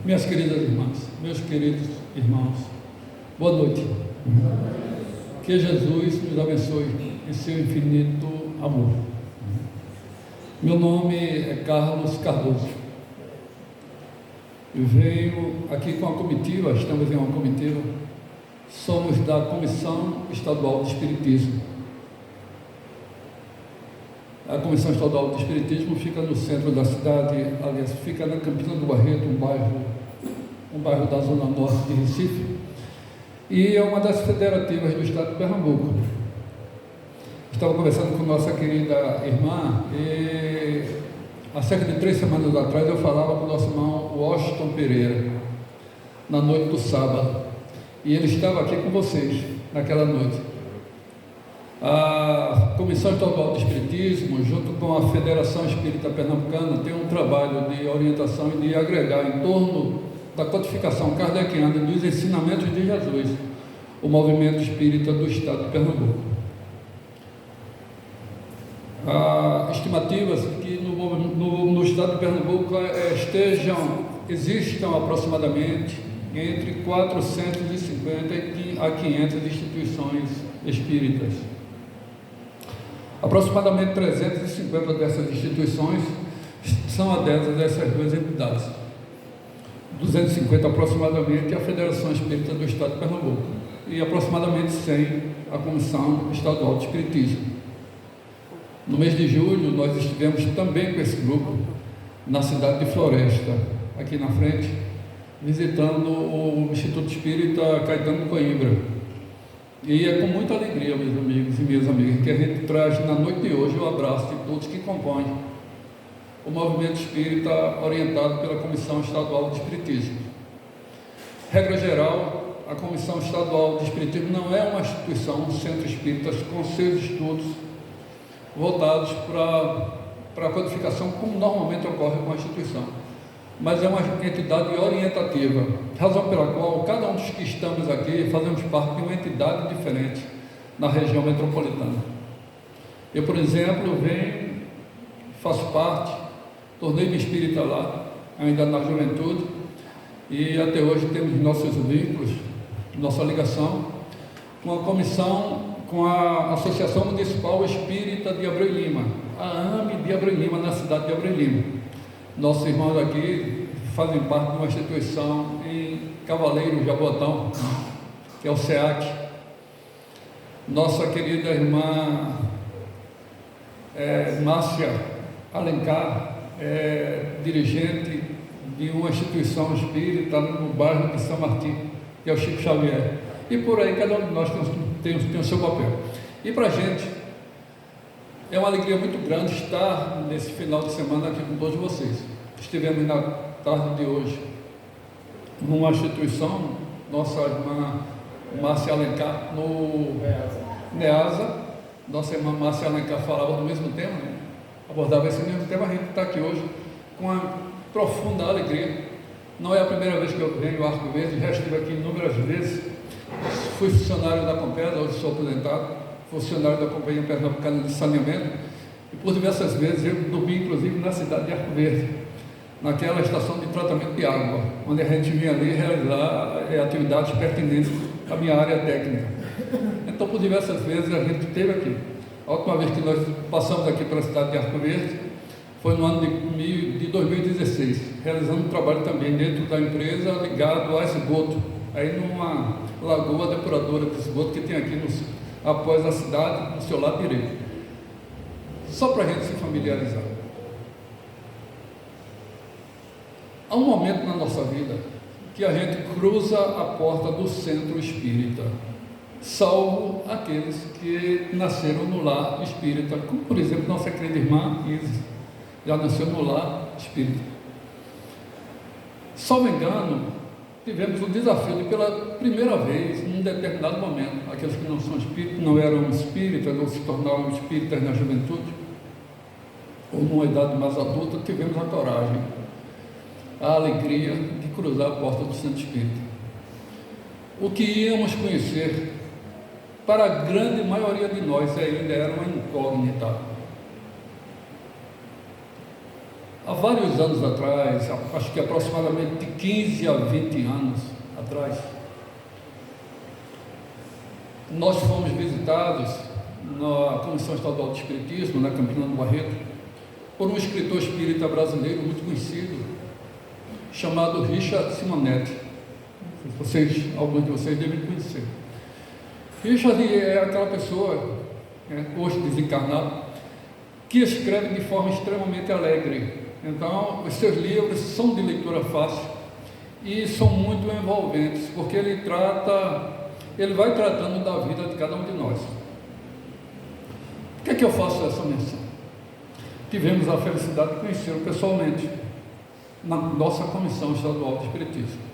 Minhas queridas irmãs, meus queridos irmãos, boa noite. Que Jesus nos abençoe em seu infinito amor. Meu nome é Carlos Cardoso. Eu venho aqui com a comitiva, estamos em uma comitiva, somos da Comissão Estadual de Espiritismo. A Comissão Estadual de Espiritismo fica no centro da cidade, aliás, fica na Campina do Barreto, um bairro da zona norte de Recife, e é uma das federativas do estado de Pernambuco. Estava conversando com nossa querida irmã e há cerca de 3 semanas atrás eu falava com o nosso irmão Washington Pereira, na noite do sábado, e ele estava aqui com vocês naquela noite. A Comissão Estadual de Espiritismo, junto com a Federação Espírita Pernambucana, tem um trabalho de orientação e de agregar em torno da codificação kardeciana e dos ensinamentos de Jesus, o movimento espírita do estado de Pernambuco. Há estimativas que no estado de Pernambuco existam aproximadamente entre 450 a 500 instituições espíritas. Aproximadamente 350 dessas instituições são adeptas a essas duas entidades. 250 aproximadamente a Federação Espírita do Estado de Pernambuco e aproximadamente 100 a Comissão Estadual de Espiritismo. No mês de julho nós estivemos também com esse grupo na cidade de Floresta, aqui na frente, visitando o Instituto Espírita Caetano de Coimbra. E é com muita alegria, meus amigos e minhas amigas, que a gente traz na noite de hoje o abraço de todos que compõem o movimento espírita orientado pela Comissão Estadual de Espiritismo. Regra geral, a Comissão Estadual de Espiritismo não é uma instituição, um centro espírita com seus estudos voltados para a codificação, como normalmente ocorre com a instituição, mas é uma entidade orientativa, razão pela qual cada um dos que estamos aqui fazemos parte de uma entidade diferente na região metropolitana. Eu, por exemplo, faço parte, tornei-me espírita lá, ainda na juventude, e até hoje temos nossos vínculos, nossa ligação com a comissão, com a Associação Municipal Espírita de Abreu Lima, a AME de Abreu Lima, na cidade de Abreu Lima. Nossos irmãos aqui fazem parte de uma instituição em Cavaleiro, Jabotão, que é o SEAC. Nossa querida irmã Márcia Alencar é dirigente de uma instituição espírita no bairro de São Martim, que é o Chico Xavier. E por aí cada um de nós tem o seu papel. E para a gente é uma alegria muito grande estar nesse final de semana aqui com todos vocês. Estivemos na tarde de hoje numa instituição, nossa irmã Márcia Alencar, no NEASA. Nossa irmã Márcia Alencar falava do mesmo tema, né? Abordava esse mesmo tema. A gente está aqui hoje com uma profunda alegria. Não é a primeira vez que eu venho ao Arco Verde, já estive aqui inúmeras vezes. Fui funcionário da Compesa, hoje sou aposentado, funcionário da Companhia Pernambucana de Saneamento, e por diversas vezes eu dormi inclusive na cidade de Arco Verde, naquela estação de tratamento de água, onde a gente vinha ali realizar atividades pertinentes à minha área técnica. Então, por diversas vezes a gente esteve aqui. A última vez que nós passamos aqui para a cidade de Arco Verde foi no ano de 2016, realizando um trabalho também dentro da empresa ligado a esgoto, aí numa lagoa depuradora de esgoto que tem aqui após a cidade, no seu lado direito. Só para a gente se familiarizar. Há um momento na nossa vida que a gente cruza a porta do centro espírita, salvo aqueles que nasceram no lar espírita, como por exemplo nossa querida irmã Isis, já nasceu no lar espírita. Salvo engano, tivemos o desafio de pela primeira vez, num determinado momento, aqueles que não são espíritas, não eram espíritas ou se tornaram espíritas na juventude, ou numa idade mais adulta, tivemos a coragem, a alegria de cruzar a porta do centro espírita. O que íamos conhecer, para a grande maioria de nós, ainda era uma incógnita. há vários anos atrás, acho que aproximadamente de 15 a 20 anos atrás, nós fomos visitados na Comissão Estadual de Espiritismo, na Campina do Barreto, por um escritor espírita brasileiro muito conhecido, chamado Richard Simonetti. Alguns de vocês devem conhecer. Richard é aquela pessoa, hoje desencarnado, que escreve de forma extremamente alegre. Então, os seus livros são de leitura fácil e são muito envolventes, porque ele vai tratando da vida de cada um de nós. Por que é que eu faço essa menção? Tivemos a felicidade de conhecê-lo pessoalmente na nossa Comissão Estadual de Espiritismo.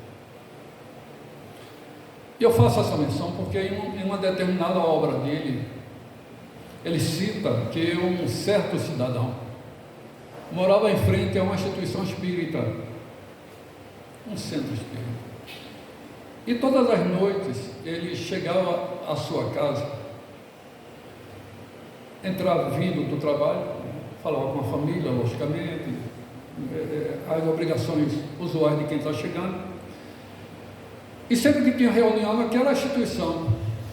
E eu faço essa menção porque em uma determinada obra dele, ele cita que um certo cidadão morava em frente a uma instituição espírita, um centro espírita. E todas as noites ele chegava à sua casa, entrava vindo do trabalho, falava com a família, logicamente, as obrigações usuais de quem está chegando. E sempre que tinha reunião naquela instituição,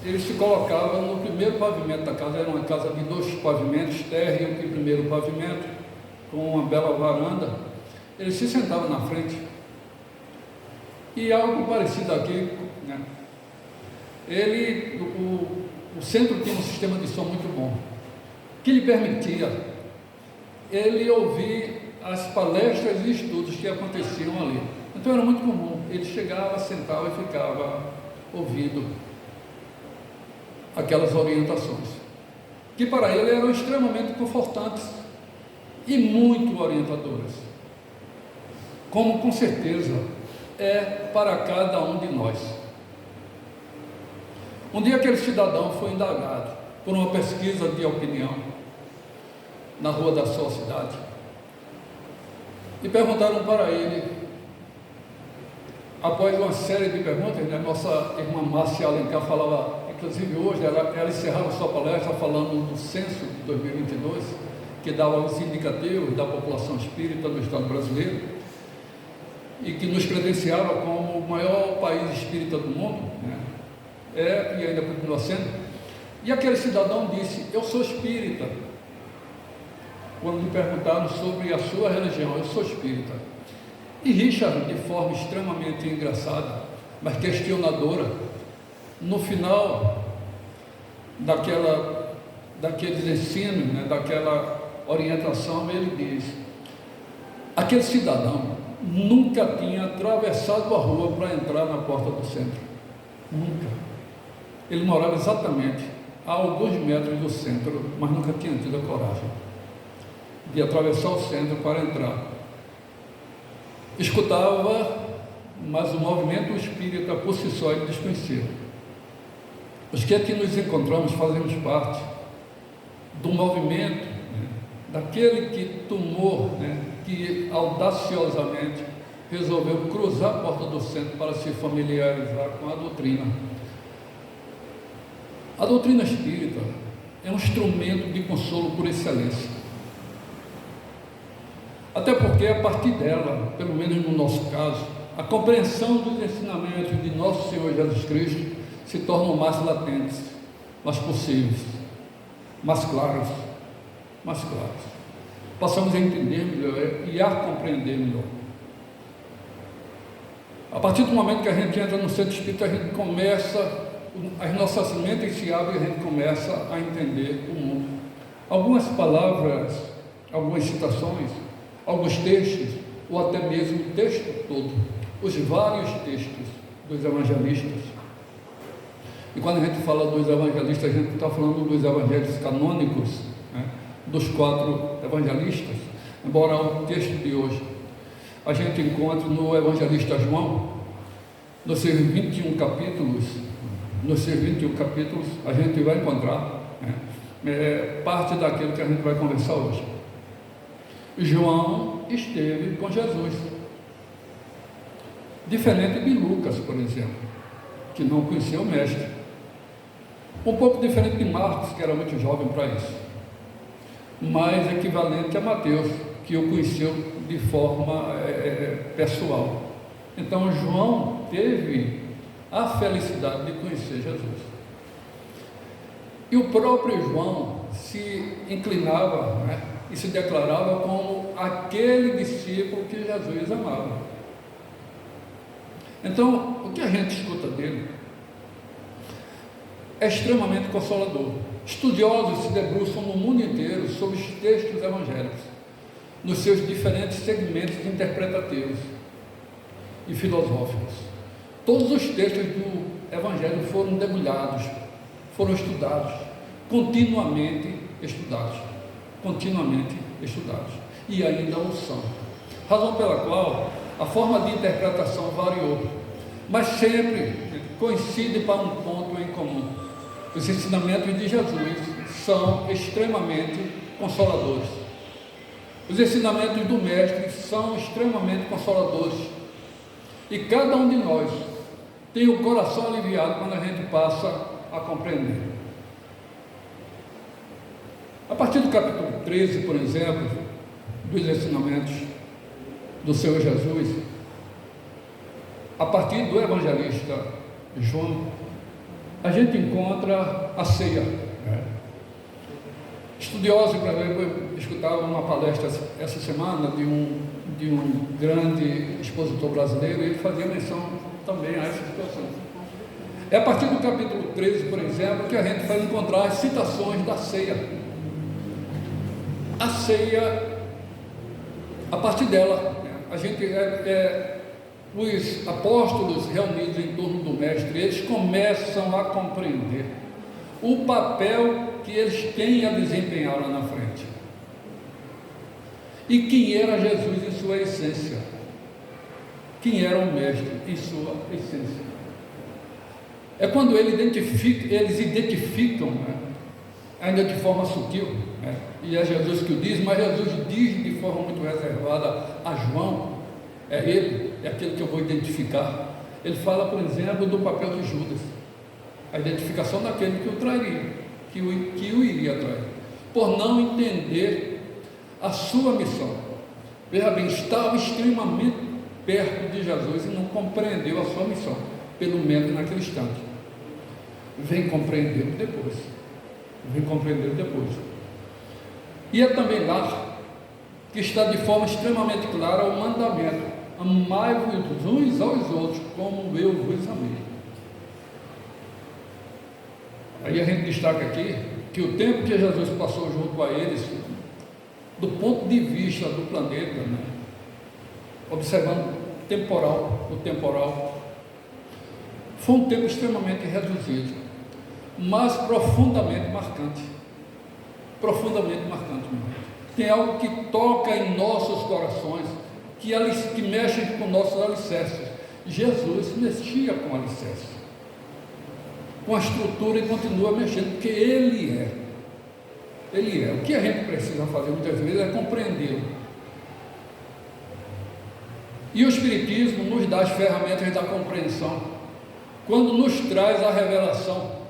ele se colocava no primeiro pavimento da casa. Era uma casa de 2 pavimentos, térreo e primeiro pavimento, com uma bela varanda. Ele se sentava na frente. E algo parecido aqui, né? O centro tinha um sistema de som muito bom, que lhe permitia ele ouvir as palestras e estudos que aconteciam ali. Então era muito comum, ele chegava, sentava e ficava ouvindo aquelas orientações, que para ele eram extremamente confortantes e muito orientadoras, como com certeza é para cada um de nós. Um dia aquele cidadão foi indagado por uma pesquisa de opinião na rua da sua cidade e perguntaram para ele, após uma série de perguntas, né, nossa irmã Márcia Alencar falava, inclusive hoje, ela encerrava sua palestra falando do censo de 2022, que dava os indicativos da população espírita do Estado brasileiro e que nos credenciava como o maior país espírita do mundo, né? E ainda continua sendo. E aquele cidadão disse, eu sou espírita. Quando lhe perguntaram sobre a sua religião, eu sou espírita. E Richard, de forma extremamente engraçada, mas questionadora, no final daqueles ensinos, né, daquela orientação, ele diz, aquele cidadão nunca tinha atravessado a rua para entrar na porta do centro. Nunca. Ele morava exatamente a alguns metros do centro, mas nunca tinha tido a coragem de atravessar o centro para entrar. Escutava, mas o movimento espírita por si só ele desconhecia. Os que aqui nos encontramos fazemos parte do movimento, né, daquele que tomou, né, que audaciosamente resolveu cruzar a porta do centro para se familiarizar com a doutrina. A doutrina espírita é um instrumento de consolo por excelência. Até porque, a partir dela, pelo menos no nosso caso, a compreensão dos ensinamentos de nosso Senhor Jesus Cristo se tornam mais latentes, mais possíveis, mais claros. Passamos a entender melhor e a compreender melhor. A partir do momento que a gente entra no centro espírita, a gente começa, as nossas mentes se abrem e a gente começa a entender o mundo. Algumas palavras, algumas citações, alguns textos, ou até mesmo o texto todo, os vários textos dos evangelistas. E quando a gente fala dos evangelistas, a gente está falando dos evangelhos canônicos, né, dos 4 evangelistas, embora o texto de hoje a gente encontre no evangelista João, nos seus 21 capítulos, a gente vai encontrar, né, parte daquilo que a gente vai conversar hoje. João esteve com Jesus, diferente de Lucas, por exemplo, que não conhecia o mestre, um pouco diferente de Marcos, que era muito jovem para isso, mas equivalente a Mateus, que o conheceu de forma pessoal. Então João teve a felicidade de conhecer Jesus. E o próprio João se inclinava, né, e se declarava como aquele discípulo que Jesus amava. Então, o que a gente escuta dele é extremamente consolador. Estudiosos se debruçam no mundo inteiro sobre os textos evangélicos, nos seus diferentes segmentos interpretativos e filosóficos. Todos os textos do Evangelho foram debulhados, foram estudados, continuamente estudados, e ainda o são. Razão pela qual a forma de interpretação variou, mas sempre coincide para um ponto em comum. Os ensinamentos de Jesus são extremamente consoladores. Os ensinamentos do Mestre são extremamente consoladores. E cada um de nós tem o coração aliviado quando a gente passa a compreender. A partir do capítulo 13, por exemplo, dos ensinamentos do Senhor Jesus, a partir do evangelista João, a gente encontra a ceia. Estudiosos, por exemplo, eu escutava uma palestra essa semana de um grande expositor brasileiro, e ele fazia menção também a essa situação. É a partir do capítulo 13, por exemplo, que a gente vai encontrar as citações da ceia. A ceia, a partir dela, a gente os apóstolos reunidos em torno do Mestre, eles começam a compreender o papel que eles têm a desempenhar lá na frente. E quem era Jesus em sua essência? Quem era o Mestre em sua essência? É quando eles identificam, né, ainda de forma sutil, né, e é Jesus que o diz, mas Jesus diz de forma muito reservada a João, é ele, é aquele que eu vou identificar. Ele fala, por exemplo, do papel de Judas, a identificação daquele que o trairia, que o iria trair, por não entender a sua missão. Veja bem, estava extremamente perto de Jesus e não compreendeu a sua missão, pelo menos naquele instante. Vem compreendê-lo depois. E é também lá que está de forma extremamente clara o mandamento: amai-vos uns aos outros como eu vos amei. Aí a gente destaca aqui que o tempo que Jesus passou junto a eles, do ponto de vista do planeta, né, observando o temporal, foi um tempo extremamente reduzido, mas profundamente marcante. Tem algo que toca em nossos corações, que mexe com nossos alicerces. Jesus mexia com alicerces, com a estrutura, e continua mexendo, porque Ele é. O que a gente precisa fazer muitas vezes é compreendê-lo. E o Espiritismo nos dá as ferramentas da compreensão, quando nos traz a revelação.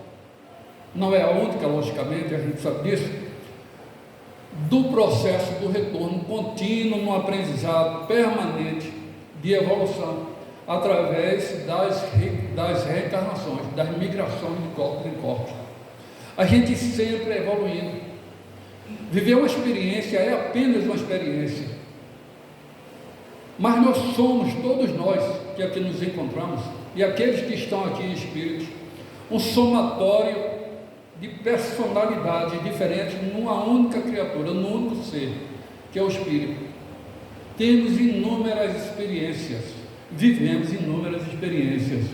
Não é a única, logicamente, a gente sabe disso, do processo do retorno contínuo no aprendizado permanente de evolução, através das reencarnações, das migrações de corpos em corpos. A gente sempre evoluindo. Viver uma experiência é apenas uma experiência, mas nós somos, todos nós que aqui nos encontramos, e aqueles que estão aqui em espíritos, um somatório de personalidades diferentes numa única criatura, num único ser, que é o espírito. Temos inúmeras experiências, vivemos inúmeras experiências.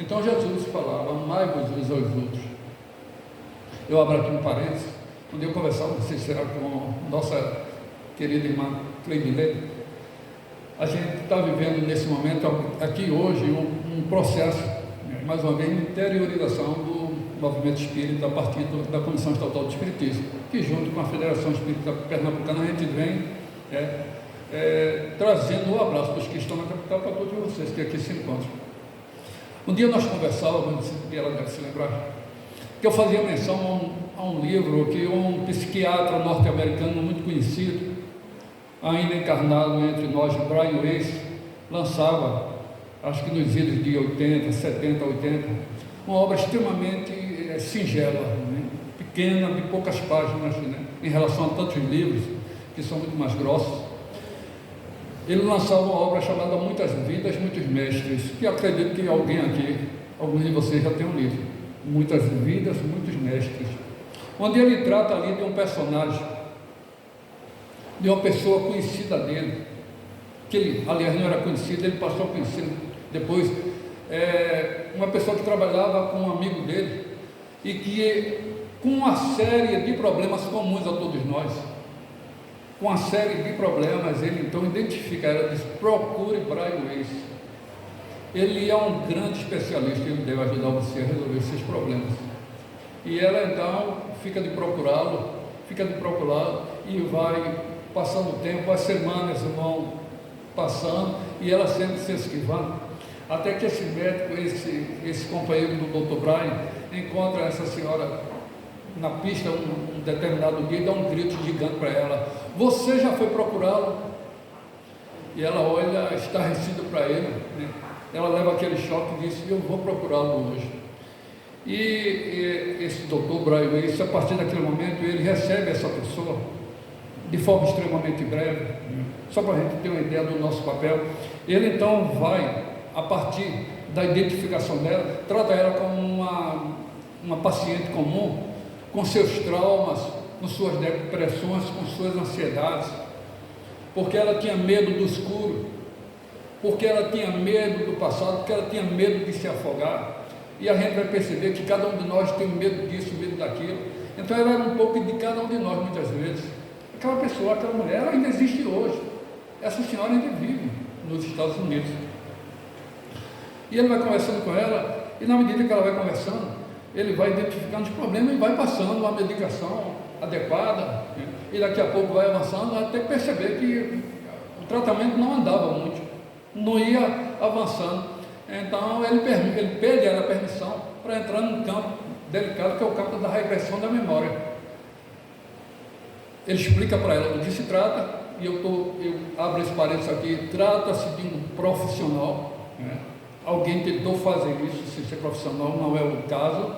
Então Jesus falava: amai-vos uns aos outros. Eu abro aqui um parênteses. Quando eu conversava, não sei se será com nossa querida irmã Cleidilene, a gente está vivendo nesse momento aqui hoje um processo, mais uma vez, de interiorização do movimento espírita a partir da Comissão Estadual de Espiritismo, que junto com a Federação Espírita Pernambucana a gente vem trazendo um abraço para os que estão na capital, para todos vocês que aqui se encontram. Um dia nós conversávamos, e ela deve se lembrar, que eu fazia menção a um livro que um psiquiatra norte-americano muito conhecido, ainda encarnado entre nós, Brian Weiss, lançava, acho que nos idos de 80, 70, 80, uma obra extremamente singela, né? Pequena, de poucas páginas, né? Em relação a tantos livros, que são muito mais grossos. Ele lançava uma obra chamada Muitas Vidas, Muitos Mestres, que acredito que alguém aqui, alguns de vocês já tenham lido. Muitas Vidas, Muitos Mestres. Onde ele trata ali de um personagem, de uma pessoa conhecida dele, que ele, aliás, não era conhecido, ele passou a conhecer depois, uma pessoa que trabalhava com um amigo dele, e que, com uma série de problemas comuns a todos nós, com uma série de problemas, ele então identifica, ela diz: procure Brian Weiss. Ele é um grande especialista, ele deve ajudar você a resolver seus problemas. E ela então fica de procurá-lo, e vai passando o tempo, as semanas vão passando, e ela sempre se esquivando, até que esse médico, esse companheiro do Dr. Brian, encontra essa senhora na pista um determinado dia e dá um grito gigante para ela: você já foi procurá-lo? E ela olha estarrecida para ele, né? Ela leva aquele choque e diz: eu vou procurá-lo hoje. E esse doutor Brian Weiss, a partir daquele momento, ele recebe essa pessoa de forma extremamente breve, né? Só para a gente ter uma ideia do nosso papel. Ele então vai, a partir da identificação dela, trata ela como uma paciente comum, com seus traumas, com suas depressões, com suas ansiedades, porque ela tinha medo do escuro, porque ela tinha medo do passado, porque ela tinha medo de se afogar. E a gente vai perceber que cada um de nós tem medo disso, medo daquilo. Então ela era um pouco de cada um de nós, muitas vezes. Aquela pessoa, aquela mulher, ela ainda existe hoje. Essa senhora ainda vive nos Estados Unidos. E ele vai conversando com ela, e na medida que ela vai conversando, ele vai identificando os problemas e vai passando uma medicação adequada, né? E daqui a pouco vai avançando até perceber que o tratamento não andava muito, não ia avançando. Então ele pede a ela permissão para entrar num campo delicado, que é o campo da regressão da memória. Ele explica para ela do que se trata, e eu abro esse parênteses aqui: trata-se de um profissional, né? Alguém tentou fazer isso, se ser profissional não é o caso,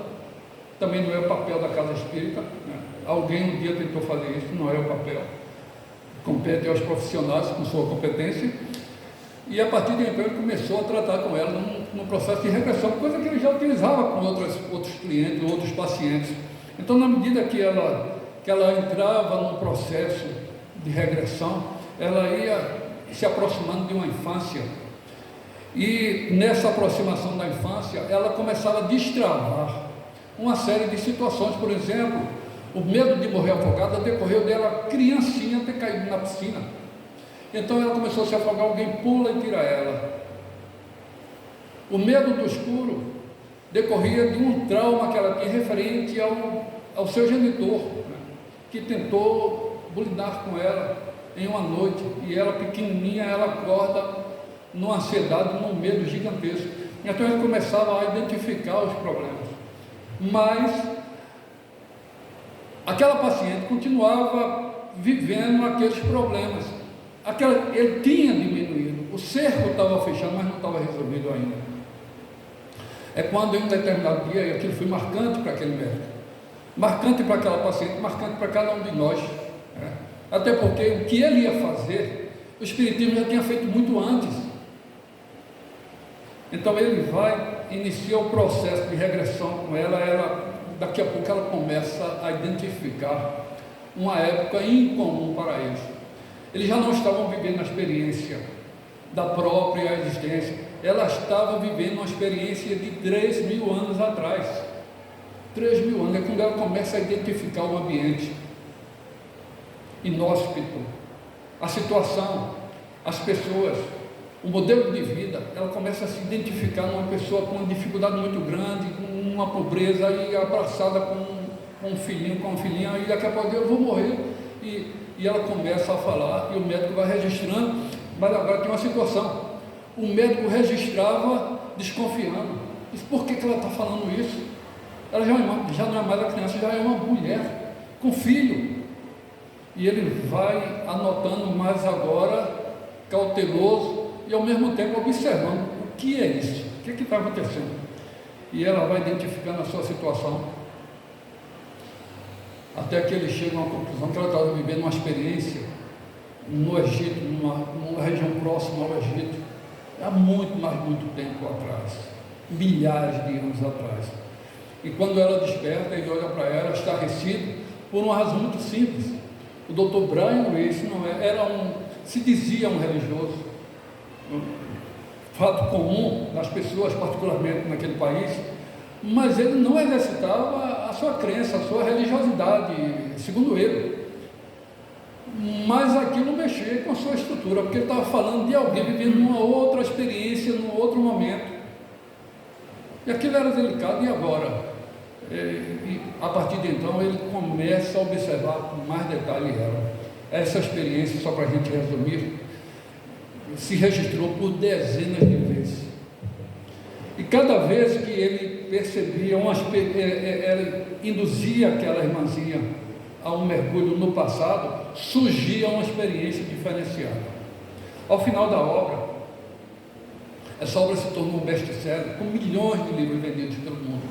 também não é o papel da casa espírita, né? Alguém um dia tentou fazer isso, não é o papel, compete aos profissionais com sua competência. E a partir de então ele começou a tratar com ela num processo de regressão, coisa que ele já utilizava com outros clientes, outros pacientes. Então, na medida que ela entrava num processo de regressão, ela ia se aproximando de uma infância. E nessa aproximação da infância, ela começava a destravar uma série de situações. Por exemplo, o medo de morrer afogada decorreu dela, criancinha, ter caído na piscina. Então ela começou a se afogar, alguém pula e tira ela. O medo do escuro decorria de um trauma que ela tinha referente ao seu genitor, né? Que tentou bulinar com ela em uma noite, e ela pequenininha, ela acorda numa ansiedade, num medo gigantesco. Então ele começava a identificar os problemas, mas aquela paciente continuava vivendo aqueles problemas. Ele tinha diminuído, o cerco estava fechado, mas não estava resolvido ainda. É quando em um determinado dia, e aquilo foi marcante para aquele médico, marcante para aquela paciente, marcante para cada um de nós, né? Até porque o que ele ia fazer, o Espiritismo já tinha feito muito antes. Então ele inicia o processo de regressão com ela, daqui a pouco ela começa a identificar uma época incomum para eles. Eles já não estavam vivendo a experiência da própria existência, ela estava vivendo uma experiência de 3.000 anos atrás. 3.000 anos é quando ela começa a identificar o ambiente inóspito, a situação, as pessoas, o modelo de vida. Ela começa a se identificar numa pessoa com uma dificuldade muito grande, com uma pobreza, e abraçada com um filhinho, com uma filhinha, e daqui a pouco eu vou morrer. E ela começa a falar, e o médico vai registrando, mas agora tem uma situação. O médico registrava desconfiando. Diz: por que ela está falando isso? Ela já não é mais a criança, já é uma mulher com filho. E ele vai anotando, mas agora cauteloso e ao mesmo tempo observando o que é isso, o que está acontecendo. E ela vai identificando a sua situação, até que ele chega a uma conclusão que ela estava vivendo uma experiência no Egito, numa região próxima ao Egito, há muito, mas muito tempo atrás, milhares de anos atrás. E quando ela desperta, ele olha para ela, estarrecido, por uma razão muito simples. O Dr. Brian Weiss não se dizia um religioso, fato comum das pessoas, particularmente naquele país, mas ele não exercitava a sua crença, a sua religiosidade, segundo ele. Mas aquilo mexia com a sua estrutura, porque ele estava falando de alguém vivendo uma outra experiência, num outro momento. E aquilo era delicado, e agora? E a partir de então ele começa a observar com mais detalhe ela. Essa experiência, só para a gente resumir, se registrou por dezenas de vezes. E cada vez que ele percebia, ela induzia aquela irmãzinha a um mergulho no passado, surgia uma experiência diferenciada. Ao final da obra, essa obra se tornou um best-seller, com milhões de livros vendidos pelo mundo.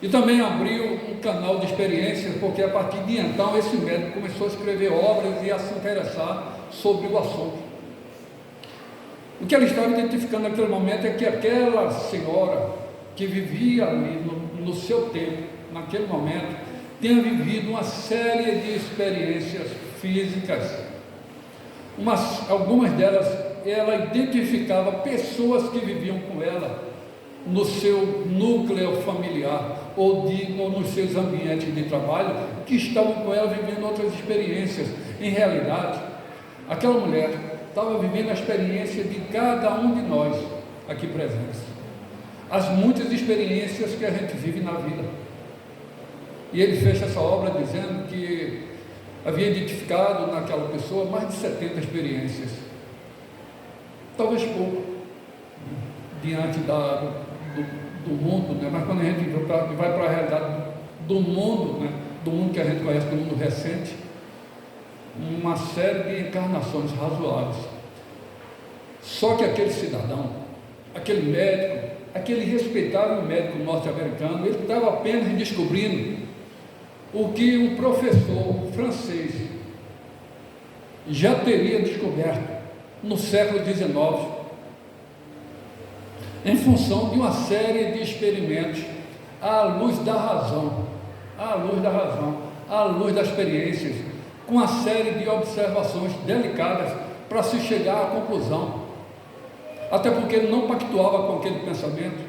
E também abriu um canal de experiências, porque a partir de então esse médico começou a escrever obras e a se interessar sobre o assunto. O que ela estava identificando naquele momento é que aquela senhora que vivia ali no seu tempo, naquele momento, tinha vivido uma série de experiências físicas. Algumas delas, ela identificava pessoas que viviam com ela no seu núcleo familiar ou nos seus ambientes de trabalho, que estavam com ela vivendo outras experiências. Em realidade, aquela mulher estava vivendo a experiência de cada um de nós aqui presentes, as muitas experiências que a gente vive na vida. E ele fecha essa obra dizendo que havia identificado naquela pessoa mais de 70 experiências, talvez pouco, diante do mundo, né? Mas quando a gente vai para a realidade do mundo, né? Do mundo que a gente conhece, do mundo recente, uma série de encarnações razoáveis. Só que aquele cidadão, aquele médico, aquele respeitável médico norte-americano, ele estava apenas descobrindo o que um professor francês já teria descoberto no século XIX, em função de uma série de experimentos à luz da razão, à luz das experiências, com uma série de observações delicadas para se chegar à conclusão, até porque ele não pactuava com aquele pensamento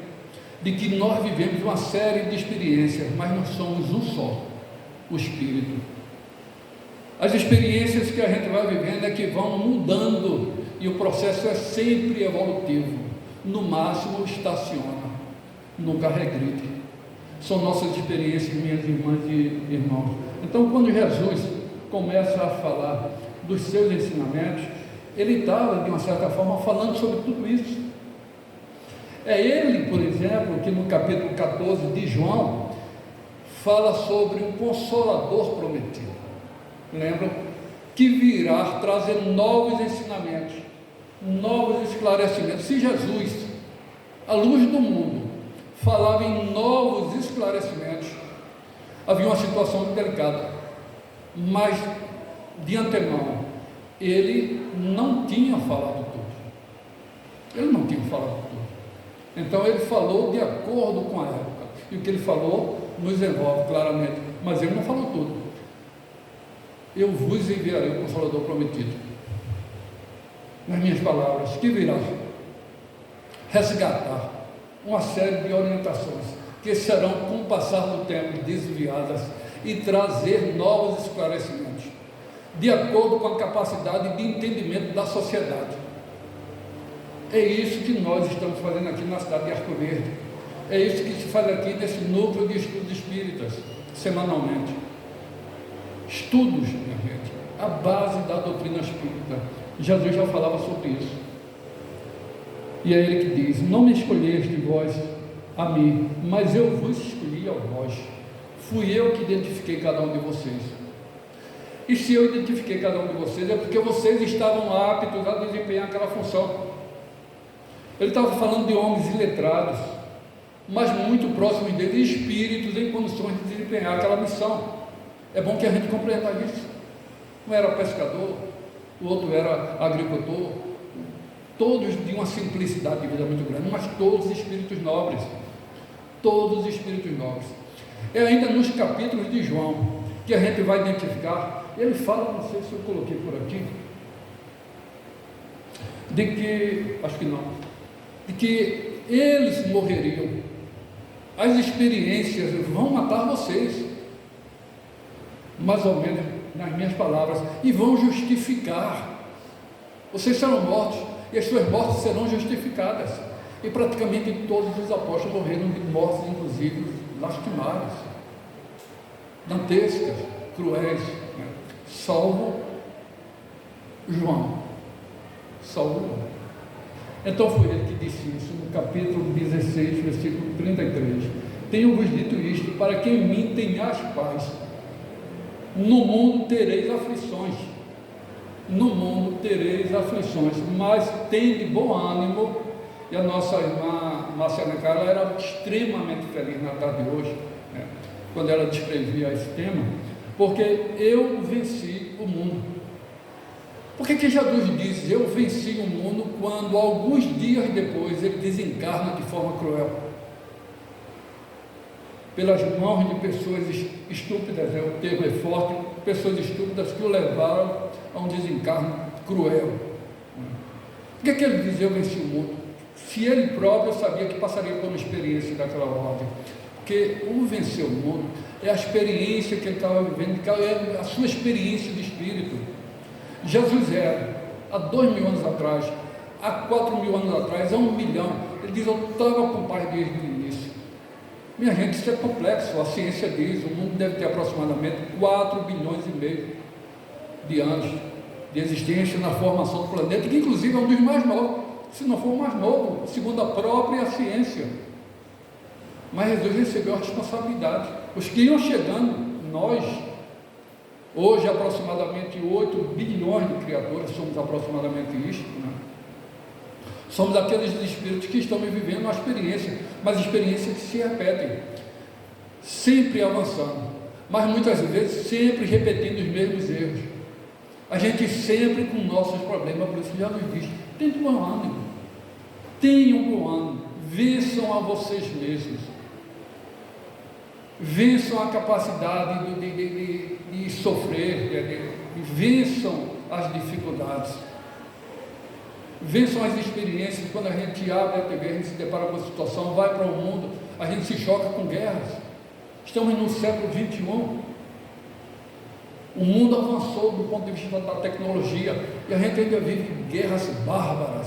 de que nós vivemos uma série de experiências, mas nós somos um só, o Espírito. As experiências que a gente vai vivendo é que vão mudando, e o processo é sempre evolutivo, no máximo estaciona, nunca regride. São nossas experiências, minhas irmãs e irmãos. Então, quando Jesus começa a falar dos seus ensinamentos, ele estava, de uma certa forma, falando sobre tudo isso. É ele, por exemplo, que no capítulo 14 de João, fala sobre o Consolador prometido. Lembram? Que virá trazer novos ensinamentos, novos esclarecimentos. Se Jesus, à luz do mundo, falava em novos esclarecimentos, havia uma situação delicada, mas de antemão ele não tinha falado tudo. Então ele falou de acordo com a época, e o que ele falou nos envolve claramente, mas ele não falou tudo. Eu vos enviarei o Consolador prometido, nas minhas palavras, que virá resgatar uma série de orientações que serão, com o passar do tempo, desviadas, e trazer novos esclarecimentos, de acordo com a capacidade de entendimento da sociedade. É isso que nós estamos fazendo aqui na cidade de Arco Verde. É isso que se faz aqui nesse núcleo de estudos espíritas, semanalmente. Estudos, minha gente, a base da doutrina espírita. Jesus já falava sobre isso. E é ele que diz: não me escolheste vós a mim, mas eu vos escolhi a vós. Fui eu que identifiquei cada um de vocês. E se eu identifiquei cada um de vocês, é porque vocês estavam aptos a desempenhar aquela função. Ele estava falando de homens iletrados, mas muito próximos dele, espíritos em condições de desempenhar aquela missão. É bom que a gente compreenda isso. Um era pescador, o outro era agricultor, todos de uma simplicidade de vida muito grande, mas todos espíritos nobres. Todos espíritos nobres. É ainda nos capítulos de João que a gente vai identificar. Ele fala, não sei se eu coloquei por aqui, de que, acho que não, de que eles morreriam. As experiências vão matar vocês, mais ou menos nas minhas palavras, e vão justificar. Vocês serão mortos e as suas mortes serão justificadas. E praticamente todos os apóstolos morreram de mortes, inclusive lastimárias, dantescas, cruéis, né? Salvo João. Salvo João. Então foi ele que disse isso no capítulo 16, versículo 33. Tenho-vos dito isto, para que em mim tenhais paz. No mundo tereis aflições. No mundo tereis aflições, mas tende bom ânimo. E a nossa irmã Márcia Necara era extremamente feliz na tarde de hoje, né, quando ela descrevia esse tema, porque eu venci o mundo. Por que Jesus diz, eu venci o mundo, quando alguns dias depois ele desencarna de forma cruel? Pelas mãos de pessoas estúpidas, o termo é forte, pessoas estúpidas que o levaram a um desencarno cruel. Por que ele diz, eu venci o mundo? Se ele próprio sabia que passaria por uma experiência daquela ordem. Porque o vencer o mundo é a experiência que ele estava vivendo, é a sua experiência de espírito. Jesus era, há 2000 anos atrás, há 4000 anos atrás, há 1 milhão, ele diz, eu estava com o Pai desde o início. Minha gente, isso é complexo, a ciência diz, o mundo deve ter aproximadamente 4,5 bilhões de anos de existência na formação do planeta, que inclusive é um dos mais novos, se não for o mais novo, segundo a própria ciência. Mas Jesus recebeu a responsabilidade. Os que iam chegando, nós, hoje aproximadamente 8 bilhões de criaturas, somos aproximadamente isto, né? Somos aqueles espíritos que estão vivendo uma experiência, mas experiências que se repetem, sempre avançando, mas muitas vezes sempre repetindo os mesmos erros. A gente sempre com nossos problemas, por isso já nos diz, tenham bom ânimo, tenham bom ânimo, vençam a vocês mesmos, vençam a capacidade de sofrer, vençam as dificuldades, vençam as experiências. Quando a gente abre a TV, a gente se depara com a situação, vai para o mundo, a gente se choca com guerras. Estamos no século 21, o mundo avançou do ponto de vista da tecnologia e a gente ainda vive guerras bárbaras.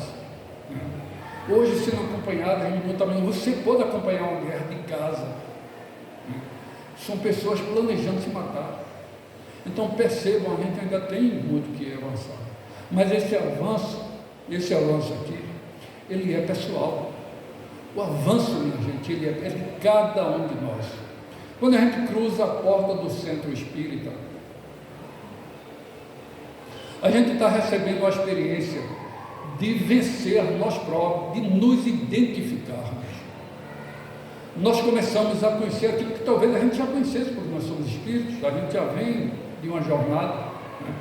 Hoje, sendo acompanhado, também você pode acompanhar uma guerra de casa. São pessoas planejando se matar. Então percebam, a gente ainda tem muito que avançar. Mas esse avanço aqui, ele é pessoal. O avanço, minha gente, ele é de cada um de nós. Quando a gente cruza a porta do centro espírita, a gente está recebendo a experiência de vencer nós próprios, de nos identificarmos. Nós começamos a conhecer aquilo que talvez a gente já conhecesse, porque nós somos espíritos, a gente já vem de uma jornada, né?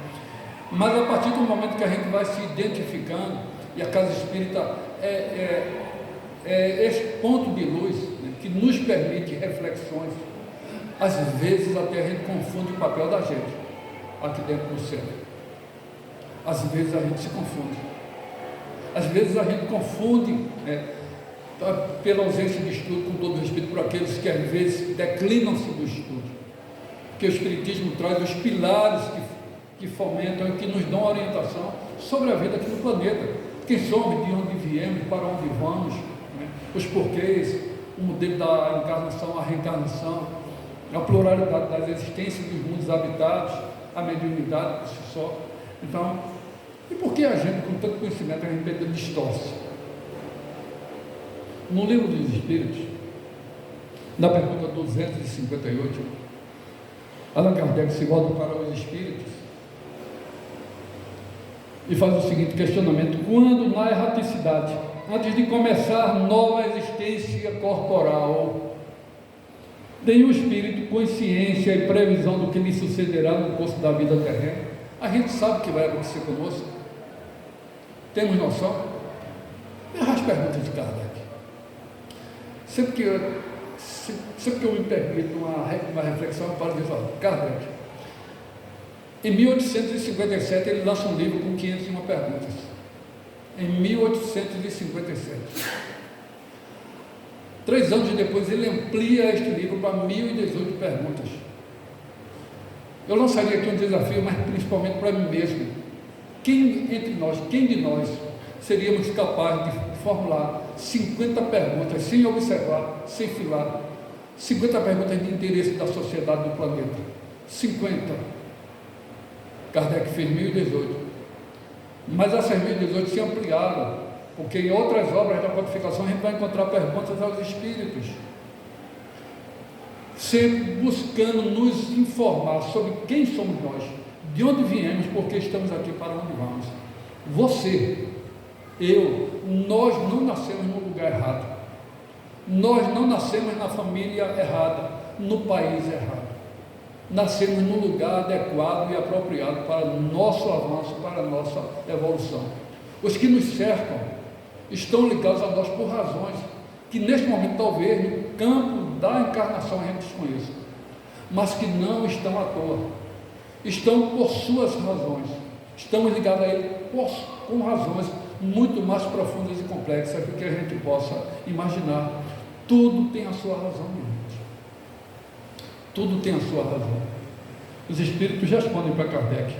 Mas a partir do momento que a gente vai se identificando, e a casa espírita é esse ponto de luz, né, que nos permite reflexões. Às vezes até a gente confunde o papel da gente aqui dentro do centro. Às vezes a gente se confunde. Às vezes a gente confunde, né, pela ausência de estudo, com todo respeito por aqueles que às vezes declinam-se do estudo. Porque o Espiritismo traz os pilares que fomentam e que nos dão orientação sobre a vida aqui no planeta. Quem somos, de onde viemos, para onde vamos, né, os porquês, o modelo da encarnação, a reencarnação, a pluralidade das existências dos mundos habitados, a mediunidade por si só. Então, e por que a gente, com tanto conhecimento, a gente distorce? No Livro dos Espíritos, na pergunta 258, Allan Kardec se volta para os Espíritos e faz o seguinte questionamento: quando na erraticidade, antes de começar nova existência corporal, tem o espírito consciência e previsão do que lhe sucederá no curso da vida terrena? A gente sabe o que vai acontecer conosco? Temos noção? Erra as perguntas de Kardec. Sempre que eu me permito uma reflexão, eu paro de falar: Kardec, em 1857, ele lança um livro com 501 perguntas. Em 1857. 3 anos depois, ele amplia este livro para 1018 perguntas. Eu lançaria aqui um desafio, mas principalmente para mim mesmo. Quem de nós, seríamos capazes de formular 50 perguntas, sem observar, sem filar, 50 perguntas de interesse da sociedade do planeta? 50. Kardec fez 1018. Mas essas 1018 se ampliaram, porque em outras obras da codificação a gente vai encontrar perguntas aos espíritos, sempre buscando nos informar sobre quem somos nós, de onde viemos, porque estamos aqui, para onde vamos. Você, eu, nós não nascemos no lugar errado, nós não nascemos na família errada, no país errado, nascemos no lugar adequado e apropriado para o nosso avanço, para a nossa evolução. Os que nos cercam estão ligados a nós por razões que neste momento talvez no campo da encarnação a gente desconheça, mas que não estão à toa, estão por suas razões, estamos ligados a ele com razões muito mais profundas e complexas do que a gente possa imaginar. Tudo tem a sua razão, minha gente. Tudo tem a sua razão. Os espíritos respondem para Kardec.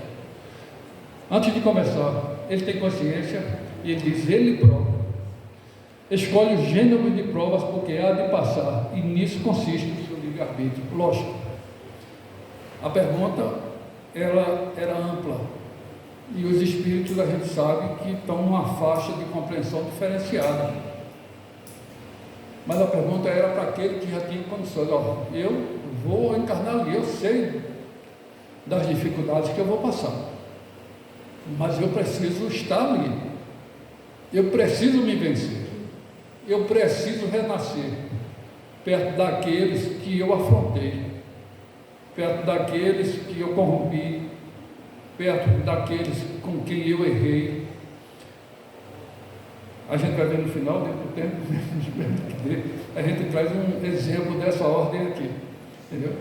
Antes de começar, ele tem consciência e ele diz: ele próprio escolhe os gêneros de provas porque há de passar, e nisso consiste o seu livre-arbítrio. Lógico, a pergunta era ampla, e os espíritos a gente sabe que estão numa faixa de compreensão diferenciada, mas a pergunta era para aquele que já tinha condições. Eu vou encarnar ali, eu sei das dificuldades que eu vou passar, mas eu preciso estar ali, eu preciso me vencer, eu preciso renascer perto daqueles que eu afrontei, perto daqueles que eu corrompi, perto daqueles com quem eu errei. A gente vai ver no final, dentro do tempo, a gente traz um exemplo dessa ordem aqui, entendeu?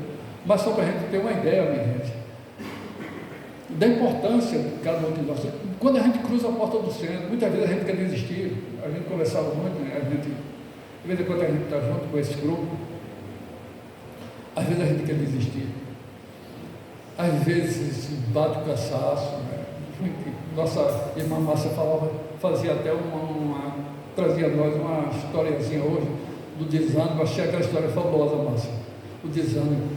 Mas só para a gente ter uma ideia, minha gente, da importância de cada um de nós. Quando a gente cruza a porta do centro, muitas vezes a gente quer desistir. A gente conversava muito, né? De vez em quando a gente está junto com esse grupo, às vezes a gente quer desistir, às vezes bate o cansaço, né? Nossa irmã Márcia fazia até trazia a nós uma historiazinha hoje do desânimo. Achei aquela história fabulosa, Márcia. O desânimo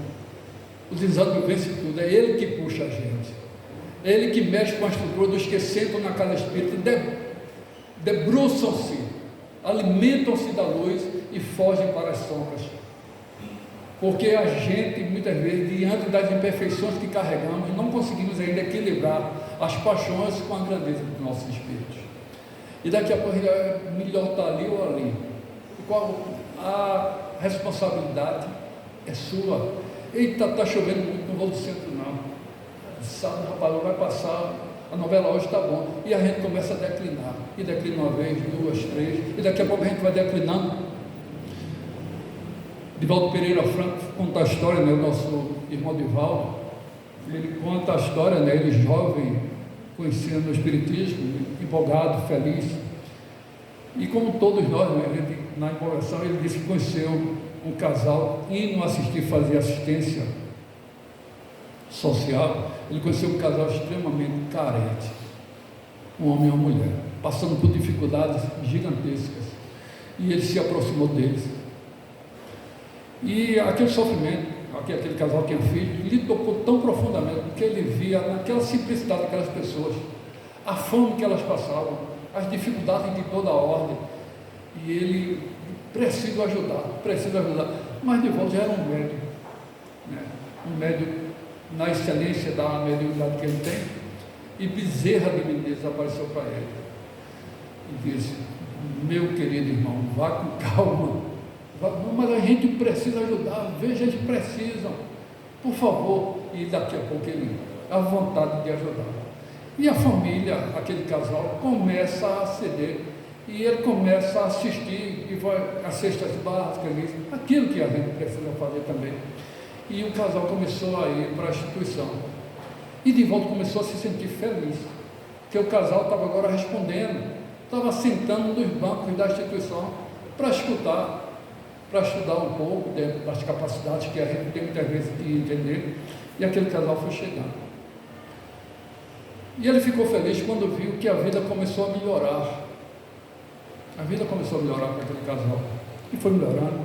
vence tudo, é ele que puxa a gente, é ele que mexe com a estrutura dos que sentam na casa espírita, debruçam-se, alimentam-se da luz e fogem para as sombras, porque a gente, muitas vezes, diante das imperfeições que carregamos, não conseguimos ainda equilibrar as paixões com a grandeza dos nossos espíritos, e daqui a pouco é melhor estar ali ou ali. E qual a responsabilidade é sua? Eita, está chovendo muito, não vou do centro não, sabe, rapaz, vai passar, a novela hoje está bom, e a gente começa a declinar, e declina uma vez, 2, 3, e daqui a pouco a gente vai declinando. Divaldo Pereira Franco conta a história, né, o nosso irmão Divaldo, ele conta a história, né, ele jovem, conhecendo o Espiritismo, empolgado, feliz, e como todos nós, né, a gente, na empolgação, ele disse que conheceu um casal indo fazer assistência social. Ele conheceu um casal extremamente carente, um homem e uma mulher, passando por dificuldades gigantescas, e ele se aproximou deles, e aquele sofrimento, aquele casal tinha filho, lhe tocou tão profundamente, porque ele via naquela simplicidade daquelas pessoas, a fome que elas passavam, as dificuldades de toda a ordem, e ele precisa ajudar, mas de volta já era um médium, né? Um médium na excelência da mediunidade que ele tem, E Bezerra de Menezes apareceu para ele e disse: meu querido irmão, vá com calma. Não, mas a gente precisa ajudar, veja, a gente precisa, por favor. E daqui a pouco ele, a vontade de ajudar. E a família, aquele casal, começa a ceder. E ele começa a assistir, e vai às cestas básicas, aquilo que a gente precisa fazer também. E o casal começou a ir para a instituição. E Divaldo começou a se sentir feliz, porque o casal estava agora respondendo, estava sentando nos bancos da instituição para escutar, para estudar um pouco dentro das capacidades que a gente tem muitas vezes de entender. E aquele casal foi chegando. E ele ficou feliz quando viu que a vida começou a melhorar. A vida começou a melhorar para aquele casal. E foi melhorando.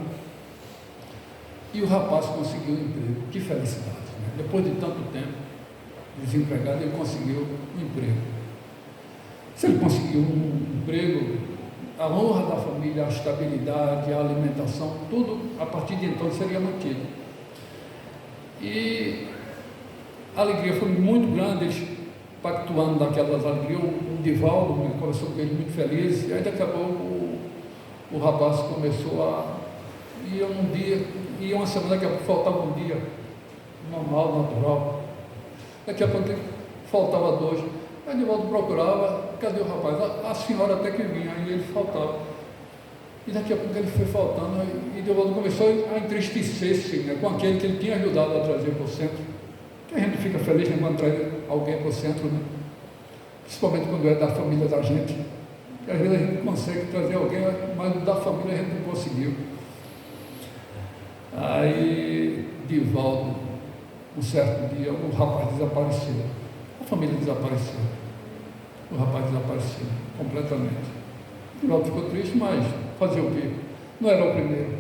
E o rapaz conseguiu um emprego. Que felicidade, né? Depois de tanto tempo desempregado, ele conseguiu um emprego. Se ele conseguiu um emprego, a honra da família, a estabilidade, a alimentação, tudo a partir de então seria mantido. E a alegria foi muito grande, eles pactuando daquelas alegrias. O Divaldo conversou com ele muito feliz, e aí daqui a pouco o rapaz começou a ir um dia, ia uma semana, daqui a pouco faltava um dia, normal, natural. Daqui a pouco faltava 2. Aí Divaldo procurava, cadê o rapaz? A senhora até que vinha, aí ele faltava. E daqui a pouco ele foi faltando, e Divaldo começou a entristecer-se, né, com aquele que ele tinha ajudado a trazer para o centro. Que a gente fica feliz, né, quando traz alguém para o centro, né? Principalmente quando é da família da gente. Porque às vezes a gente consegue trazer alguém, mas da família a gente não conseguiu. Aí Divaldo, um certo dia, o rapaz desapareceu. A família desapareceu. O rapaz desapareceu completamente. Divaldo ficou triste, mas fazer o quê? Não era o primeiro,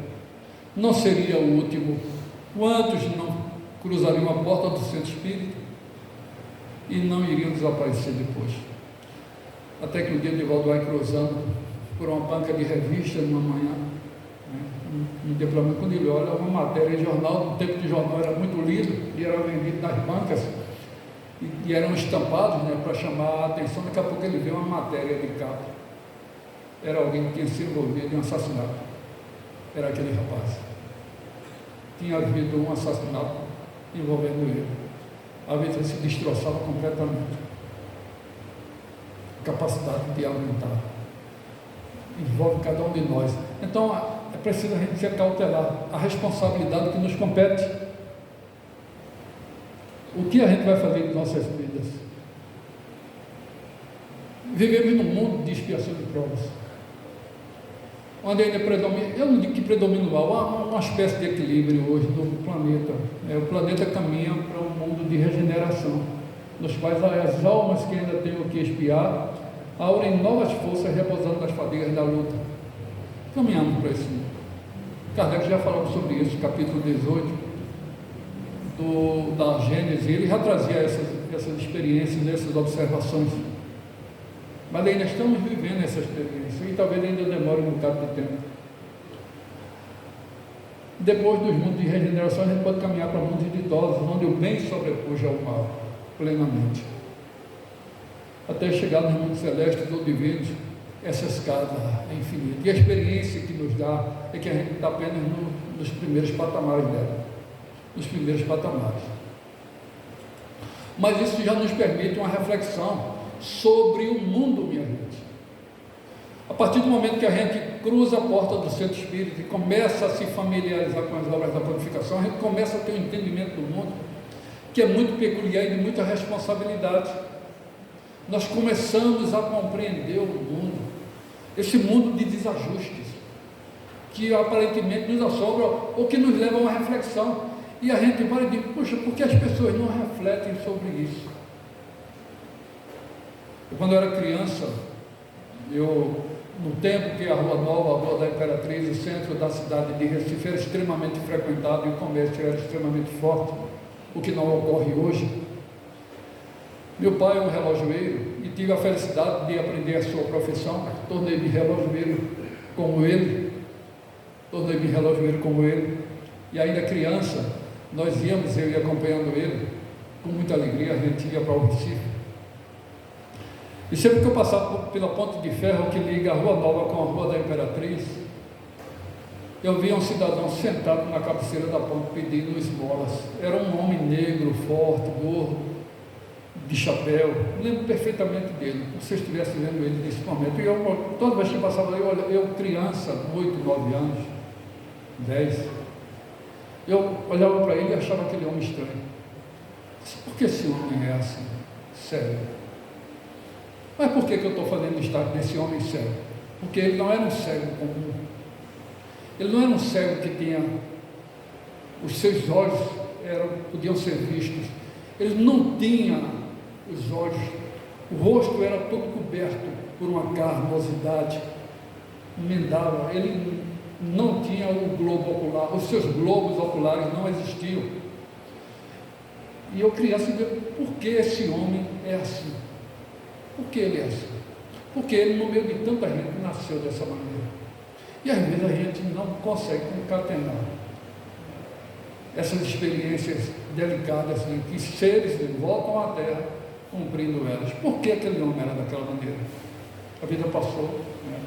não seria o último. Quantos não cruzariam a porta do centro espírita e não iriam desaparecer depois? Até que um dia Divaldo vai cruzando por uma banca de revista numa manhã, um diploma, quando ele olha uma matéria de jornal. No tempo de jornal era muito lido e era vendido nas bancas e eram estampados, né, para chamar a atenção. Daqui a pouco ele vê uma matéria de capa. Era alguém que tinha sido envolvido em um assassinato. Era aquele rapaz. Tinha havido um assassinato envolvendo ele. A vida se destroçava completamente. Capacidade de aguentar. Envolve cada um de nós. Então é preciso a gente se cautelar. A responsabilidade que nos compete. O que a gente vai fazer de nossas vidas? Vivemos num mundo de expiação de provas, onde ainda predomina, eu não digo que predomina o mal, há uma espécie de equilíbrio hoje do planeta. O planeta caminha para um mundo de regeneração, nos quais as almas que ainda têm o que expiar aurem novas forças repousando nas fadigas da luta. Caminhamos para esse mundo. Kardec já falou sobre isso, capítulo 18 da Gênesis. Ele já trazia essas experiências, essas observações. Mas ainda estamos vivendo essa experiência e talvez ainda demore um bocado de tempo. Depois dos mundos de regeneração, a gente pode caminhar para mundos ditosos, onde o bem sobrepuja ao mal plenamente, até chegar nos mundos celestes ou divinos. Essa escada é infinita, e a experiência que nos dá é que a gente está apenas nos primeiros patamares dela, nos primeiros patamares. Mas isso já nos permite uma reflexão sobre o mundo, minha gente. A partir do momento que a gente cruza a porta do centro espírita e começa a se familiarizar com as obras da purificação, a gente começa a ter um entendimento do mundo que é muito peculiar e de muita responsabilidade. Nós começamos a compreender o mundo, esse mundo de desajustes, que aparentemente nos assombra ou que nos leva a uma reflexão. E a gente vai e diz: puxa, por que as pessoas não refletem sobre isso? Quando eu era criança, no tempo que a Rua Nova, a Rua da Imperatriz, o centro da cidade de Recife era extremamente frequentado e o comércio era extremamente forte, o que não ocorre hoje. Meu pai é um relojoeiro e tive a felicidade de aprender a sua profissão. Tornei-me relojoeiro como ele, e ainda criança, nós íamos, eu ia acompanhando ele, com muita alegria, a gente ia para o Recife. E sempre que eu passava pela ponte de ferro que liga a Rua Nova com a Rua da Imperatriz, eu via um cidadão sentado na cabeceira da ponte pedindo esmolas. Era um homem negro, forte, gordo, de chapéu. Lembro perfeitamente dele, como se eu estivesse vendo ele nesse momento. E eu, toda vez que passava ali, eu criança, 8, 9 anos, 10, eu olhava para ele e achava aquele homem estranho. Por que esse homem é assim? Sério. Mas por que eu estou fazendo destaque desse homem cego? Porque ele não era um cego comum. Ele não era um cego que tinha, os seus olhos podiam ser vistos. Ele não tinha os olhos, o rosto era todo coberto por uma carnosidade, emendava. Ele não tinha o globo ocular, os seus globos oculares não existiam. E eu queria saber por que esse homem é assim. Por que ele é assim? Porque ele, no meio de tanta gente, nasceu dessa maneira. E às vezes a gente não consegue concatenar essas experiências delicadas em que seres voltam à Terra cumprindo elas. Por que aquele homem era daquela maneira? A vida passou, né?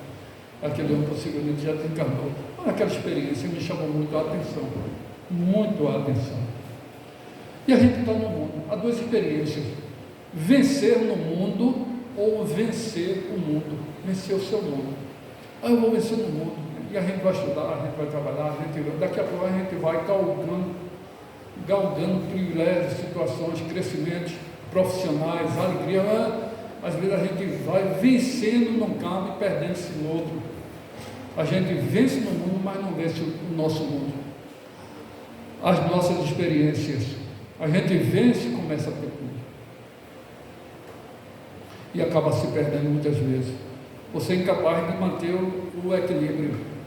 Aquele homem possivelmente já desencarnou. Mas aquela experiência me chamou muito a atenção. Muito a atenção. E a gente está no mundo. Há duas experiências. Vencer no mundo ou vencer o mundo. Vencer o seu mundo. Eu vou vencer no mundo. E a gente vai estudar, a gente vai trabalhar, daqui a pouco a gente vai galgando privilégios, situações, crescimentos profissionais, alegria. Às vezes a gente vai vencendo num campo e perdendo-se no outro. A gente vence no mundo, mas não vence o nosso mundo. As nossas experiências. A gente vence e começa a ter tudo. E acaba se perdendo muitas vezes. Você é incapaz de manter o equilíbrio.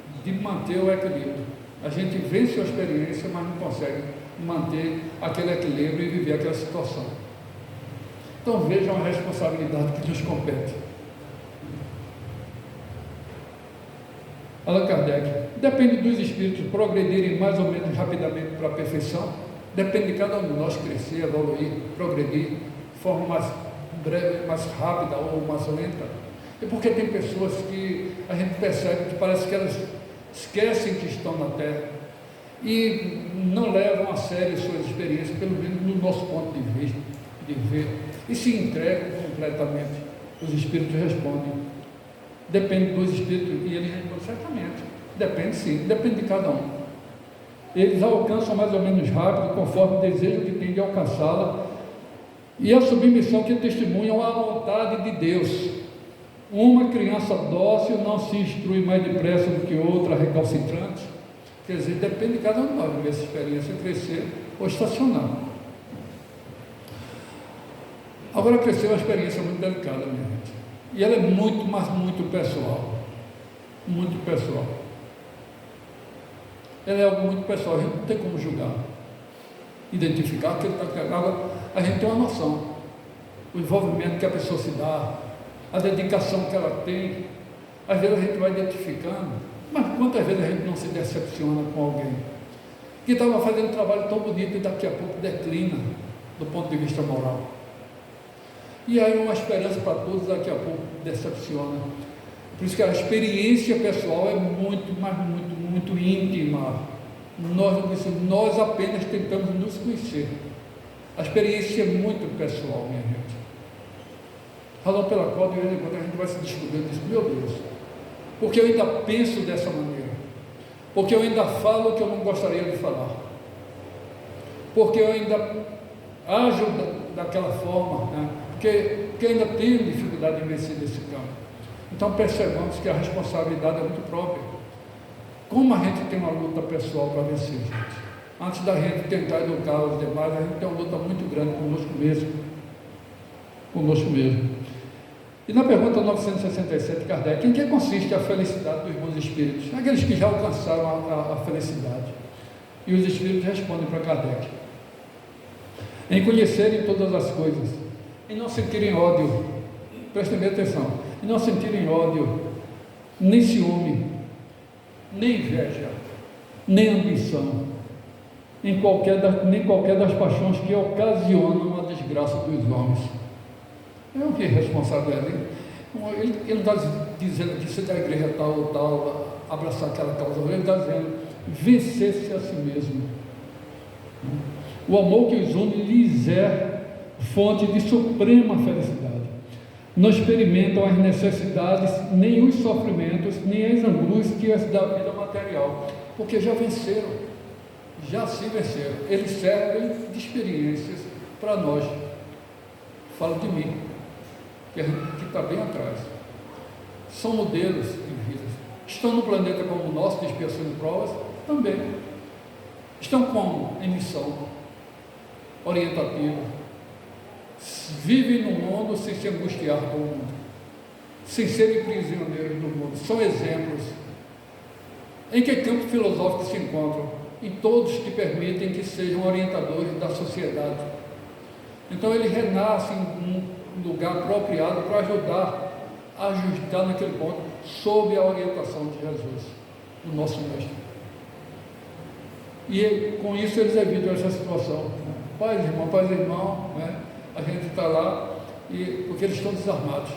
A gente vence a experiência, mas não consegue manter aquele equilíbrio e viver aquela situação. Então vejam a responsabilidade que nos compete. Allan Kardec, depende dos espíritos progredirem mais ou menos rapidamente para a perfeição, depende de cada um de nós crescer, evoluir, progredir de forma mais breve, mais rápida ou mais lenta. É porque tem pessoas que a gente percebe que parece que elas esquecem que estão na Terra e não levam a sério suas experiências, pelo menos no nosso ponto de vista, de ver, e se entregam completamente. Os espíritos respondem. Depende dos espíritos, e eles respondem certamente. Depende sim, depende de cada um. Eles alcançam mais ou menos rápido, conforme o desejo que tem de alcançá-la, e a submissão que testemunham à vontade de Deus. Uma criança dócil não se instrui mais depressa do que outra recalcitrante. Quer dizer, depende de cada um de nós viver essa experiência, crescer ou estacionar. Agora, crescer é uma experiência muito delicada, minha gente. E ela é muito, mas muito pessoal. Muito pessoal. Ela é algo muito pessoal, a gente não tem como julgar, identificar que ele está querendo. Agora, a gente tem uma noção. O envolvimento que a pessoa se dá, a dedicação que ela tem, às vezes a gente vai identificando, mas quantas vezes a gente não se decepciona com alguém que estava fazendo um trabalho tão bonito e daqui a pouco declina do ponto de vista moral. E aí uma esperança para todos, daqui a pouco decepciona. Por isso que a experiência pessoal é muito, mas muito, muito íntima. Nós apenas tentamos nos conhecer. A experiência é muito pessoal, minha gente. Razão pela qual de vez em quando a gente vai se descobrindo e diz, meu Deus, porque eu ainda penso dessa maneira, porque eu ainda falo o que eu não gostaria de falar, porque eu ainda ajo daquela forma, né? porque eu ainda tenho dificuldade de vencer nesse campo. Então percebamos que a responsabilidade é muito própria. Como a gente tem uma luta pessoal para vencer, gente? Antes da gente tentar educar os demais, a gente tem uma luta muito grande conosco mesmo. Conosco mesmo. E na pergunta 967, Kardec, em que consiste a felicidade dos bons espíritos? Aqueles que já alcançaram a felicidade. E os espíritos respondem para Kardec: em conhecerem todas as coisas, em não sentirem ódio, prestem bem atenção, em não sentirem ódio, nem ciúme, nem inveja, nem ambição, nem qualquer das paixões que ocasionam a desgraça dos homens. Eu não vi responsável ali. Ele não está dizendo que ser da igreja tal ou tal, abraçar aquela causa, ele está dizendo, vencer-se a si mesmo. O amor que os une lhes é fonte de suprema felicidade. Não experimentam as necessidades, nem os sofrimentos, nem as angústias da vida material, porque já venceram, já se venceram. Eles servem de experiências para nós. Falo de mim, que está bem atrás. São modelos de vida. Estão no planeta como o nosso, de expiação de provas, também. Estão como? Em missão orientativa. Vivem no mundo sem se angustiar com o mundo, sem serem prisioneiros do mundo. São exemplos. Em que campo filosófico se encontram? Em todos que permitem que sejam orientadores da sociedade. Então ele renasce em um lugar apropriado para ajudar a ajustar naquele ponto, sob a orientação de Jesus, o nosso mestre. E com isso eles evitam essa situação. Paz, irmão, né? A gente está lá, porque eles estão desarmados.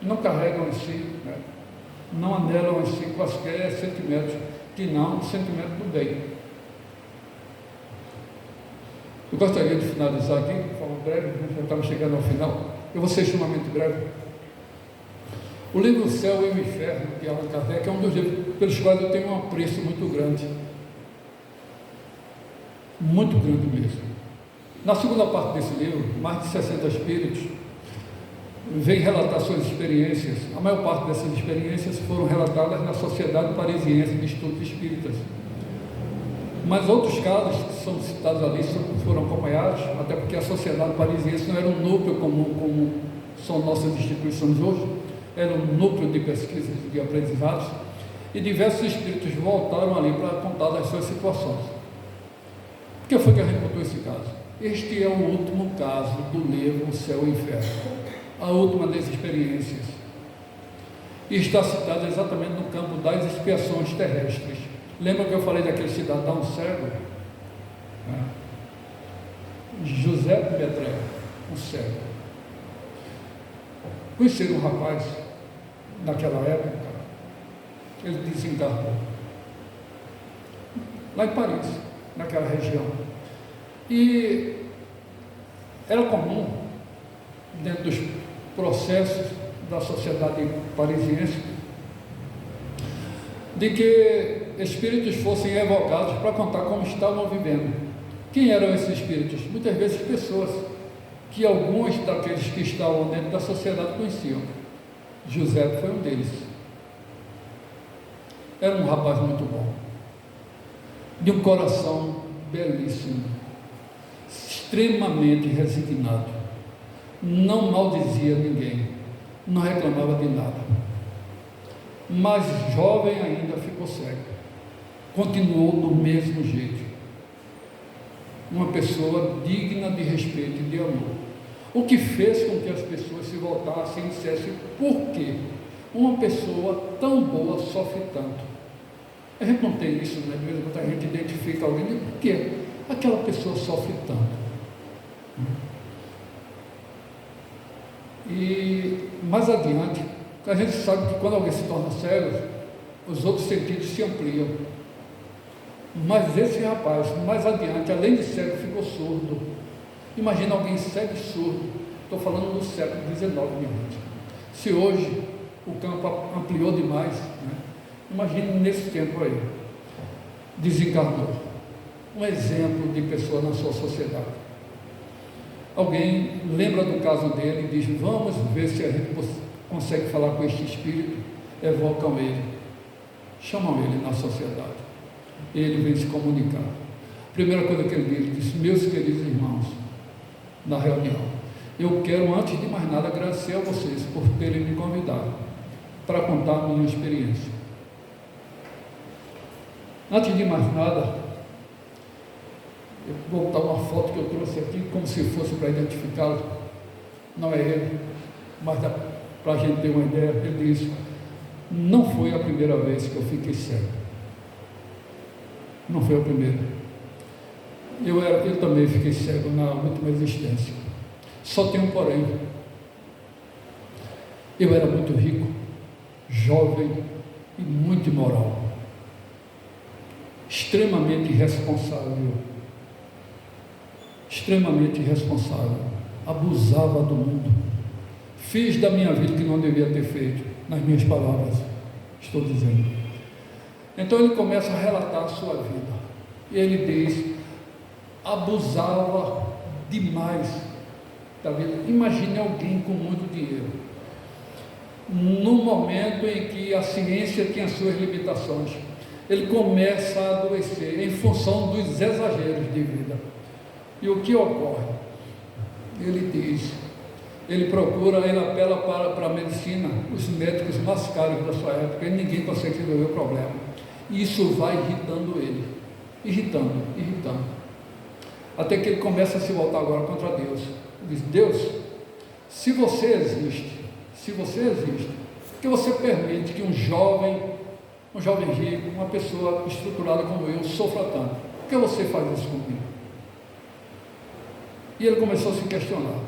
Não carregam em si, né? Não anelam em si quaisquer sentimentos, que não o sentimento do bem. Eu gostaria de finalizar aqui, de forma breve, já estamos chegando ao final. Eu vou ser extremamente breve. O livro O Céu e o Inferno, de Allan Kardec, é um dos livros pelos quais eu tenho um apreço muito grande. Muito grande mesmo. Na segunda parte desse livro, mais de 60 espíritos vêm relatar suas experiências. A maior parte dessas experiências foram relatadas na Sociedade Parisiense de Estudos Espíritas. Mas outros casos que são citados ali foram acompanhados, até porque a Sociedade Parisiense não era um núcleo como são nossas instituições hoje, era um núcleo de pesquisa e de aprendizados, e diversos espíritos voltaram ali para contar das suas situações. Por que foi que a gente botou esse caso? Este é o último caso do livro O Céu e o Inferno, a última das experiências, e está citado exatamente no campo das expiações terrestres. Lembra que eu falei daquele cidadão cego? José Betré, um cego. Conheci um rapaz, naquela época, ele desencarnou, lá em Paris, naquela região. E era comum, dentro dos processos da sociedade parisiense, de que espíritos fossem evocados para contar como estavam vivendo. Quem eram esses espíritos? Muitas vezes pessoas que alguns daqueles que estavam dentro da sociedade conheciam. José foi um deles. Era um rapaz muito bom, de um coração belíssimo, extremamente resignado, não maldizia ninguém, não reclamava de nada, mas jovem ainda ficou cego, continuou do mesmo jeito, uma pessoa digna de respeito e de amor, o que fez com que as pessoas se voltassem e dissessem: por que uma pessoa tão boa sofre tanto? A gente não tem isso, né? De vez em quando a gente identifica alguém e por que aquela pessoa sofre tanto? E mais adiante, a gente sabe que quando alguém se torna cego, os outros sentidos se ampliam. Mas esse rapaz, mais adiante, além de cego, ficou surdo. Imagina alguém cego e surdo. Estou falando do século XIX, minha gente. Se hoje o campo ampliou demais, né? Imagine nesse tempo aí. Desencarnou. Um exemplo de pessoa na sua sociedade. Alguém lembra do caso dele e diz: vamos ver se a gente consegue falar com este espírito. Evocam ele, chamam ele na sociedade. Ele vem se comunicar. Primeira coisa que ele disse: meus queridos irmãos, na reunião, eu quero, antes de mais nada, agradecer a vocês por terem me convidado para contar a minha experiência. Antes de mais nada, eu vou botar uma foto que eu trouxe aqui, como se fosse para identificá-lo. Não é ele, mas para a gente ter uma ideia. Ele disse: não foi a primeira vez que eu fiquei cego. Não foi a primeira. Eu também fiquei cego na última existência. Só tem um porém. Eu era muito rico, jovem e muito imoral, extremamente irresponsável, abusava do mundo, fiz da minha vida o que não devia ter feito, nas minhas palavras, estou dizendo. Então ele começa a relatar a sua vida, e ele diz, abusava demais da vida. Imagine alguém com muito dinheiro, no momento em que a ciência tinha suas limitações, ele começa a adoecer em função dos exageros de vida. E o que ocorre? Ele diz, ele apela para a medicina, os médicos mais caros da sua época, e ninguém consegue resolver o problema. E isso vai irritando ele, irritando, até que ele começa a se voltar agora contra Deus. Ele diz, Deus, se você existe, por que você permite que um jovem rico, uma pessoa estruturada como eu, sofra tanto? Por que você faz isso comigo? E ele começou a se questionar,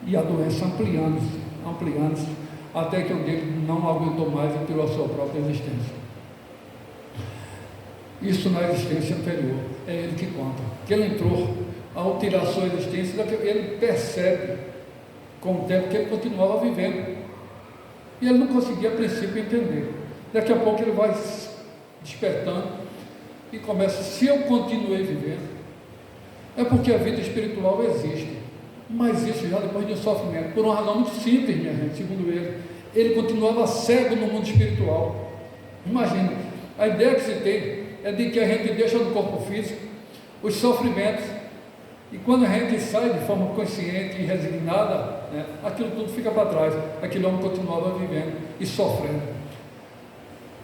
e a doença ampliando-se, até que o dele não aguentou mais e tirou a sua própria existência. Isso na existência anterior, é ele que conta, que ele entrou, ao tirar a sua existência, ele percebe com o tempo que ele continuava vivendo, e ele não conseguia a princípio entender. Daqui a pouco ele vai despertando e começa, se eu continuei vivendo, é porque a vida espiritual existe, mas isso já depois de um sofrimento, por uma razão muito simples, minha gente, segundo ele continuava cego no mundo espiritual. Imagina, a ideia que se tem é de que a gente deixa no corpo físico os sofrimentos, e quando a gente sai de forma consciente e resignada, né, aquilo tudo fica para trás. Aquele homem continuava vivendo e sofrendo.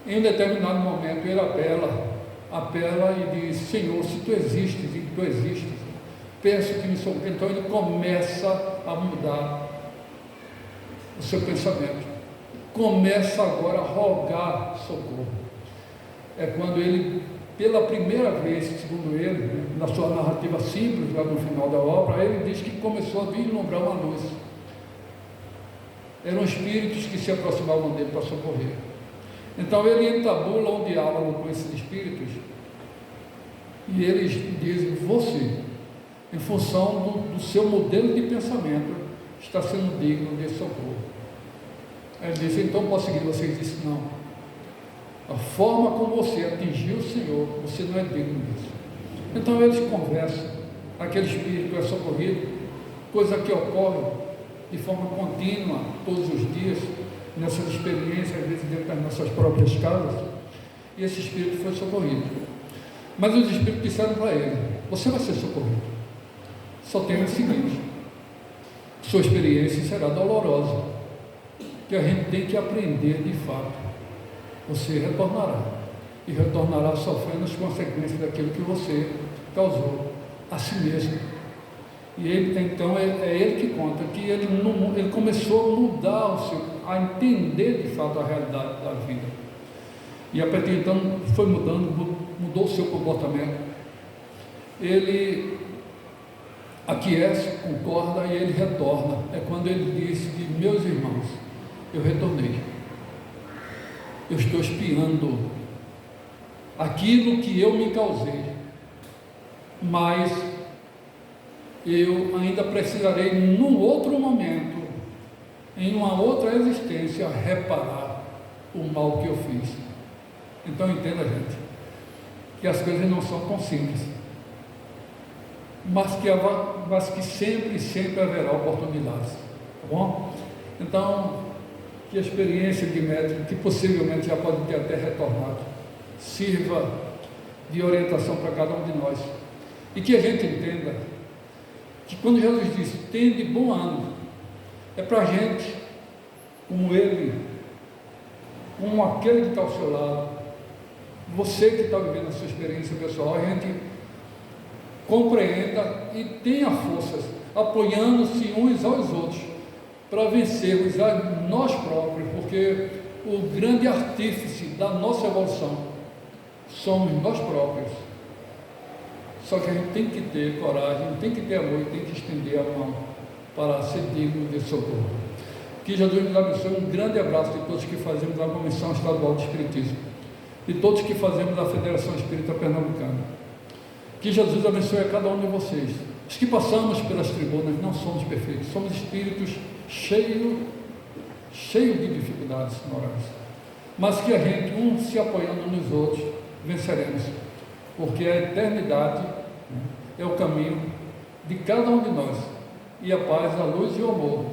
Em um determinado momento ele apela e diz, Senhor, se tu existes, penso que me socorre. Então ele começa a mudar o seu pensamento, começa agora a rogar socorro. É quando ele, pela primeira vez, segundo ele, né, na sua narrativa simples, lá no final da obra, ele diz que começou a vislumbrar uma luz. Eram espíritos que se aproximavam dele para socorrer. Então ele entabula um diálogo com esses espíritos, e eles dizem, você, em função do seu modelo de pensamento, está sendo digno de socorro. Ele disse, então posso seguir você? Ele disse, não. A forma como você atingiu o Senhor, você não é digno disso. Então eles conversam, aquele espírito é socorrido, coisa que ocorre de forma contínua, todos os dias, nessas experiências, às vezes dentro das nossas próprias casas, e esse espírito foi socorrido. Mas os espíritos disseram para ele, você vai ser socorrido, só tem o seguinte, sua experiência será dolorosa, que a gente tem que aprender de fato. Você retornará, e retornará sofrendo as consequências daquilo que você causou a si mesmo. E ele, então, é ele que conta que ele começou a mudar a entender de fato a realidade da vida. E a partir então foi mudou o seu comportamento. Ele aquece, concorda e ele retorna. É quando ele disse que, meus irmãos, eu retornei. Eu estou expiando aquilo que eu me causei, mas eu ainda precisarei, num outro momento, em uma outra existência, reparar o mal que eu fiz. Então entenda, gente, que as coisas não são tão simples, mas que sempre haverá oportunidades, tá bom? Então, que a experiência de médico, que possivelmente já pode ter até retornado, sirva de orientação para cada um de nós, e que a gente entenda que quando Jesus diz, tende bom ânimo, é para a gente, como ele, como aquele que está ao seu lado, você que está vivendo a sua experiência pessoal, a gente compreenda e tenha forças, apoiando-se uns aos outros, para vencermos a nós próprios, porque o grande artífice da nossa evolução somos nós próprios. Só que a gente tem que ter coragem, tem que ter amor e tem que estender a mão para ser digno de socorro. Que Jesus nos abençoe. Um grande abraço de todos que fazemos a Comissão Estadual de Espiritismo e todos que fazemos a Federação Espírita Pernambucana. Que Jesus abençoe a cada um de vocês. Os que passamos pelas tribunas não somos perfeitos, somos espíritos cheios de dificuldades morais, mas que a gente, um se apoiando nos outros, venceremos, porque a eternidade, né, é o caminho de cada um de nós, e a paz, a luz e o amor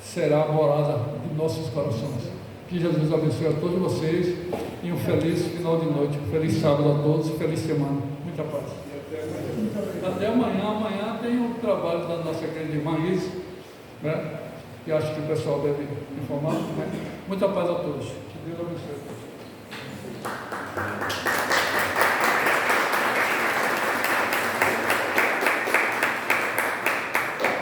será a morada de nossos corações. Que Jesus abençoe a todos vocês e um feliz final de noite, um feliz sábado a todos, feliz semana, muita paz. Até amanhã. Amanhã tem o trabalho da nossa querida irmã Isis, né? Que acho que o pessoal deve informar, né? Muita paz a todos. Que Deus abençoe a todos.